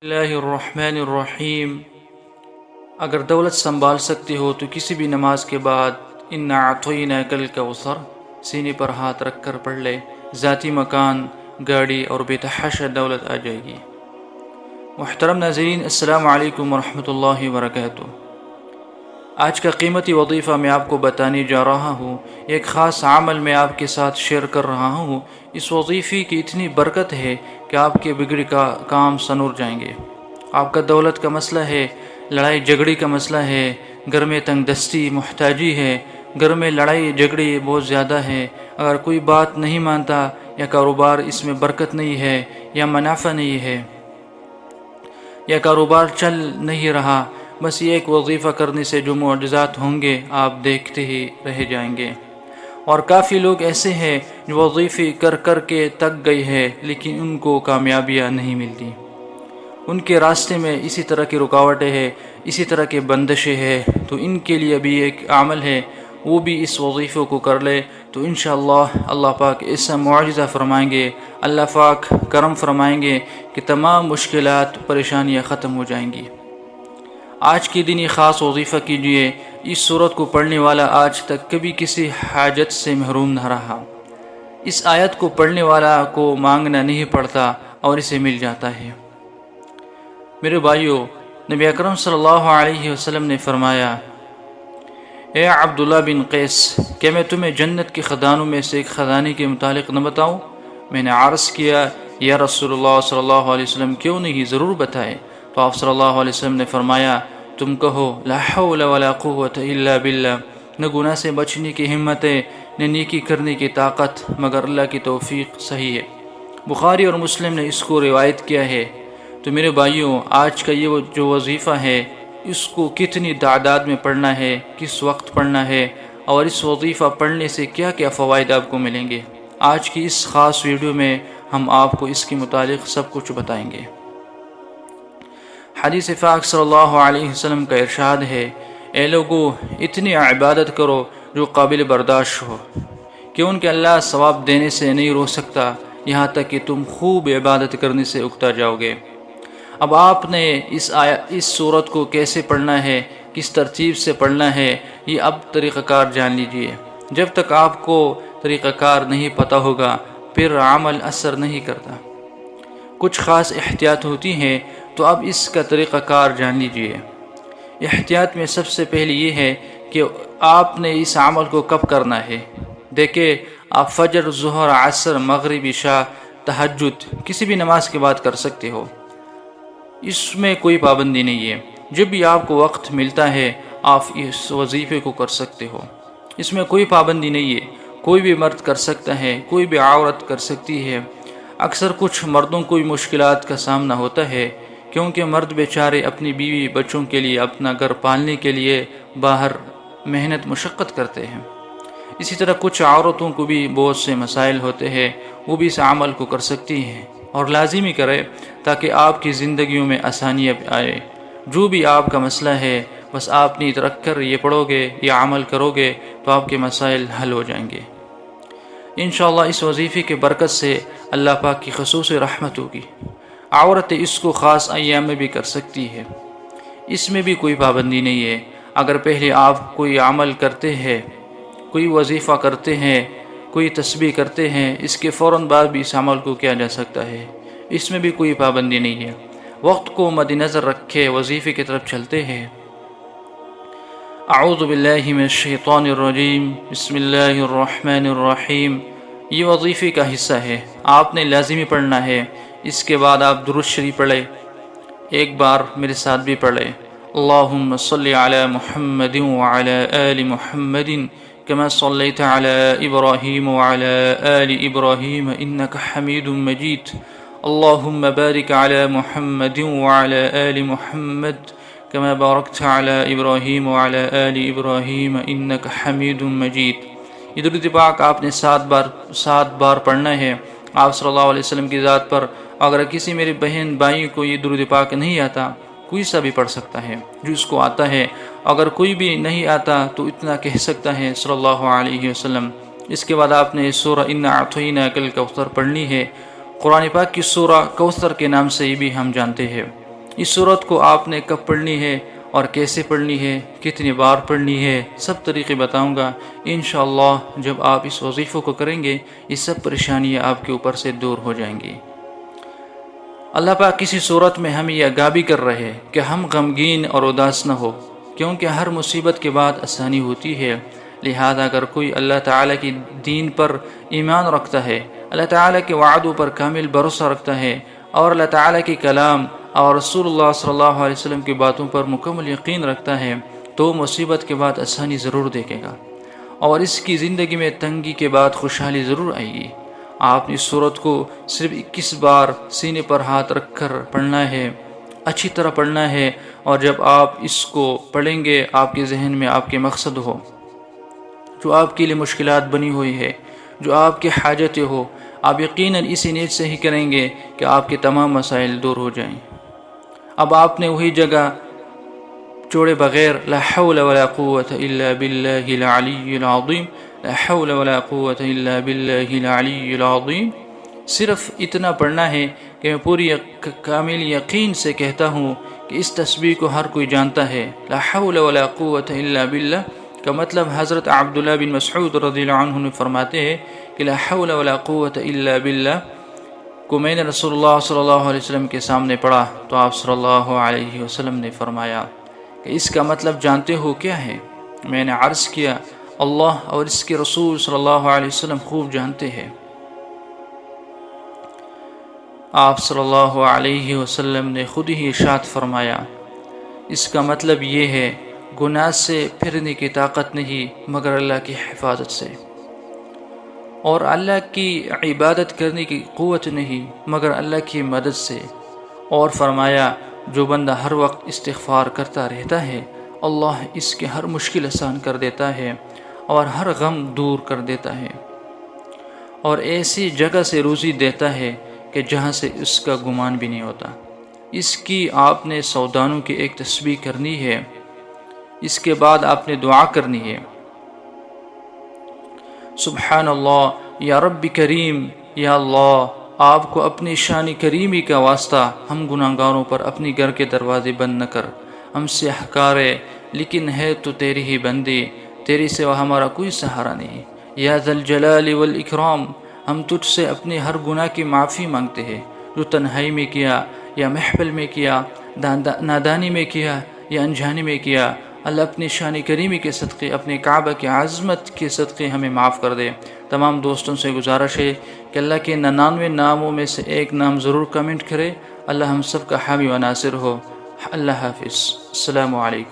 اللہ الرحمن الرحیم۔ اگر دولت سنبھال سکتے ہو تو کسی بھی نماز کے بعد انا اعطیناک الکوثر سینے پر ہاتھ رکھ کر پڑھ لے، ذاتی مکان، گاڑی اور بے تحاشا دولت آ جائے گی۔ محترم ناظرین، السلام علیکم ورحمۃ اللہ وبرکاتہ۔ آج کا قیمتی وظیفہ میں آپ کو بتانے جا رہا ہوں، ایک خاص عمل میں آپ کے ساتھ شیئر کر رہا ہوں۔ اس وظیفے کی اتنی برکت ہے کہ آپ کے بگڑے کا کام سنور جائیں گے۔ آپ کا دولت کا مسئلہ ہے، لڑائی جھگڑے کا مسئلہ ہے، گھر میں تنگ دستی محتاجی ہے، گھر میں لڑائی جھگڑے بہت زیادہ ہے، اگر کوئی بات نہیں مانتا یا کاروبار اس میں برکت نہیں ہے یا منافع نہیں ہے یا کاروبار چل نہیں رہا، بس یہ ایک وظیفہ کرنے سے جو معجزات ہوں گے آپ دیکھتے ہی رہ جائیں گے۔ اور کافی لوگ ایسے ہیں جو وظیفے کر کر کے تک گئے ہیں لیکن ان کو کامیابیاں نہیں ملتی، ان کے راستے میں اسی طرح کی رکاوٹیں ہیں، اسی طرح کے بندشیں ہیں۔ تو ان کے لیے بھی ایک عمل ہے، وہ بھی اس وظیفے کو کر لے تو انشاءاللہ اللہ پاک ایسا معجزہ فرمائیں گے، اللہ پاک کرم فرمائیں گے کہ تمام مشکلات پریشانیاں ختم ہو جائیں گی۔ آج کے دن یہ خاص وظیفہ کیجیے۔ اس سورت کو پڑھنے والا آج تک کبھی کسی حاجت سے محروم نہ رہا۔ اس آیت کو پڑھنے والا کو مانگنا نہیں پڑتا اور اسے مل جاتا ہے۔ میرے بھائیو، نبی اکرم صلی اللہ علیہ وسلم نے فرمایا، اے عبداللہ بن قیس، کیا میں تمہیں جنت کے خزانوں میں سے ایک خزانے کے متعلق نہ بتاؤں؟ میں نے عرض کیا، یا رسول اللہ صلی اللہ علیہ وسلم کیوں نہیں، ضرور بتائے۔ تو آپ صلی اللہ علیہ وسلم نے فرمایا، تم کہو لا حول ولا قوت الا باللہ، نہ گناہ سے بچنے کی ہمت ہے، نہ نیکی کرنے کی طاقت مگر اللہ کی توفیق۔ صحیح ہے، بخاری اور مسلم نے اس کو روایت کیا ہے۔ تو میرے بھائیوں، آج کا یہ جو وظیفہ ہے، اس کو کتنی تعداد میں پڑھنا ہے، کس وقت پڑھنا ہے، اور اس وظیفہ پڑھنے سے کیا کیا فوائد آپ کو ملیں گے، آج کی اس خاص ویڈیو میں ہم آپ کو اس کے متعلق سب کچھ بتائیں گے۔ حدیث پاک صلی اللہ علیہ وسلم کا ارشاد ہے، اے لوگو، اتنی عبادت کرو جو قابل برداشت ہو، کہ ان کے اللہ ثواب دینے سے نہیں روک سکتا یہاں تک کہ تم خوب عبادت کرنے سے اکتا جاؤ گے۔ اب آپ نے اس سورت کو کیسے پڑھنا ہے، کس ترتیب سے پڑھنا ہے، یہ اب طریقہ کار جان لیجئے۔ جب تک آپ کو طریقہ کار نہیں پتہ ہوگا پھر عمل اثر نہیں کرتا۔ کچھ خاص احتیاط ہوتی ہیں، تو اب اس کا طریقہ کار جان لیجئے۔ احتیاط میں سب سے پہلے یہ ہے کہ آپ نے اس عمل کو کب کرنا ہے۔ دیکھیں، آپ فجر، ظہر، عصر، مغرب، عشاء، تہجد کسی بھی نماز کے بعد کر سکتے ہو، اس میں کوئی پابندی نہیں ہے۔ جب بھی آپ کو وقت ملتا ہے آپ اس وظیفے کو کر سکتے ہو، اس میں کوئی پابندی نہیں ہے۔ کوئی بھی مرد کر سکتا ہے، کوئی بھی عورت کر سکتی ہے۔ اکثر کچھ مردوں کو مشکلات کا سامنا ہوتا ہے، کیونکہ مرد بیچارے اپنی بیوی بچوں کے لیے، اپنا گھر پالنے کے لیے باہر محنت مشقت کرتے ہیں۔ اسی طرح کچھ عورتوں کو بھی بہت سے مسائل ہوتے ہیں، وہ بھی اس عمل کو کر سکتی ہیں، اور لازمی کرے تاکہ آپ کی زندگیوں میں آسانیاں آئے۔ جو بھی آپ کا مسئلہ ہے، بس آپ نیت رکھ کر یہ پڑھو گے، یہ عمل کرو گے تو آپ کے مسائل حل ہو جائیں گے انشاءاللہ۔ اس وظیفے کے برکت سے اللہ پاک کی خصوصی رحمت ہوگی۔ عورت اس کو خاص ایام میں بھی کر سکتی ہے، اس میں بھی کوئی پابندی نہیں ہے۔ اگر پہلے آپ کوئی عمل کرتے ہیں، کوئی وظیفہ کرتے ہیں، کوئی تسبیح کرتے ہیں، اس کے فوراً بعد بھی اس عمل کو کیا جا سکتا ہے، اس میں بھی کوئی پابندی نہیں ہے۔ وقت کو مد نظر رکھے وظیفے کی طرف چلتے ہیں۔ اعوذ باللہ من الشیطان الرجیم، بسم اللہ الرحمن الرحیم۔ یہ وظیفے کا حصہ ہے، آپ نے لازمی پڑھنا ہے۔ اس کے بعد آپ درود شریف پڑھیں، ایک بار میرے ساتھ بھی پڑھیں، اللہم صلی علی محمد وعلی آل محمد كما صليت على إبراهيم وعلى آل إبراهيم إنك حميد مجيد اللهم بارك على محمد وعلى آل محمد كما باركت على إبراهيم وعلى آل إبراهيم إنك حميد مجيد۔ یہ درود پاک آپ نے 7 بار پڑھنا ہے آپ صلی اللہ علیہ وسلم کی ذات پر۔ اگر کسی میرے بہن بھائی کو یہ درود پاک نہیں آتا، کوئی سا بھی پڑھ سکتا ہے جو اس کو آتا ہے۔ اگر کوئی بھی نہیں آتا تو اتنا کہہ سکتا ہے صلی اللہ علیہ وسلم۔ اس کے بعد آپ نے سورہ انا اعطیناک الکوثر پڑھنی ہے۔ قرآن پاک کی سورہ کوثر کے نام سے بھی ہم جانتے ہیں۔ اس صورت کو آپ نے کب پڑھنی ہے اور کیسے پڑھنی ہے، کتنی بار پڑھنی ہے، سب طریقے بتاؤں گا انشاءاللہ۔ جب آپ اس وظیفے کو کریں گے یہ سب پریشانیاں آپ کے اوپر سے دور ہو جائیں گی۔ اللہ پاک کسی صورت میں ہمیں یہ آگاہی کر رہے ہیں کہ ہم غمگین اور اداس نہ ہو، کیونکہ ہر مصیبت کے بعد آسانی ہوتی ہے۔ لہذا اگر کوئی اللہ تعالیٰ کی دین پر ایمان رکھتا ہے، اللہ تعالیٰ کے وعدوں پر کامل بھروسہ رکھتا ہے اور اللہ تعالیٰ کے کلام اور رسول اللہ صلی اللہ علیہ وسلم کی باتوں پر مکمل یقین رکھتا ہے، تو مصیبت کے بعد آسانی ضرور دیکھے گا اور اس کی زندگی میں تنگی کے بعد خوشحالی ضرور آئے گی۔ آپ نے اس صورت کو صرف 21 بار سینے پر ہاتھ رکھ کر پڑھنا ہے، اچھی طرح پڑھنا ہے، اور جب آپ اس کو پڑھیں گے آپ کے ذہن میں آپ کے مقصد ہو، جو آپ کے لیے مشکلات بنی ہوئی ہے، جو آپ کی حاجتیں ہو، آپ یقیناً اسی نیت سے ہی کریں گے کہ آپ کے تمام مسائل دور ہو جائیں۔ اب آپ نے وہی جگہ چھوڑے بغیر لا حول ولا قوة الا باللہ العلی العظیم، لا حول ولا قوة الا باللہ العلی العظیم، صرف اتنا پڑھنا ہے کہ میں پوری کامل یقین سے کہتا ہوں کہ اس تسبیح کو ہر کوئی جانتا ہے۔ لا حول ولا قوة الا باللہ کا مطلب حضرت عبداللہ بن مسعود رضی اللہ عنہ نے فرماتے ہیں کہ لا حول ولا قوة الا باللہ کو میں نے رسول اللہ صلی اللہ علیہ وسلم کے سامنے پڑھا تو آپ صلی اللہ علیہ وسلم نے فرمایا کہ اس کا مطلب جانتے ہو کیا ہے؟ میں نے عرض کیا اللہ اور اس کے رسول صلی اللہ علیہ وسلم خوب جانتے ہیں۔ آپ صلی اللہ علیہ وسلم نے خود ہی ارشاد فرمایا اس کا مطلب یہ ہے گناہ سے پھرنے کی طاقت نہیں مگر اللہ کی حفاظت سے، اور اللہ کی عبادت کرنے کی قوت نہیں مگر اللہ کی مدد سے، اور فرمایا جو بندہ ہر وقت استغفار کرتا رہتا ہے اللہ اس کے ہر مشکل آسان کر دیتا ہے اور ہر غم دور کر دیتا ہے، اور ایسی جگہ سے روزی دیتا ہے کہ جہاں سے اس کا گمان بھی نہیں ہوتا۔ اس کی آپ نے سودانوں کی ایک تسبیح کرنی ہے، اس کے بعد آپ نے دعا کرنی ہے سبحان اللہ یا رب کریم، یا اللہ آپ کو اپنی شان کریمی کا واسطہ ہم گناہ گاروں پر اپنی گھر کے دروازے بند نہ کر، ہم سے حکارے لیکن ہے تو تیری ہی بندی، تیری سوا ہمارا کوئی سہارا نہیں۔ یا ذا الجلال والاکرام، ہم تجھ سے اپنے ہر گناہ کی معافی مانگتے ہیں، جو تنہائی میں کیا یا محفل میں کیا، نادانی میں کیا یا انجانی میں کیا، اللہ اپنی شان کریمی کے صدقے، اپنے کعبہ کی عظمت کے صدقے ہمیں معاف کر دے۔ تمام دوستوں سے گزارش ہے کہ اللہ کے 99 ناموں میں سے ایک نام ضرور کمنٹ کرے۔ اللہ ہم سب کا حامی و ناصر ہو۔ اللہ حافظ، السلام علیکم۔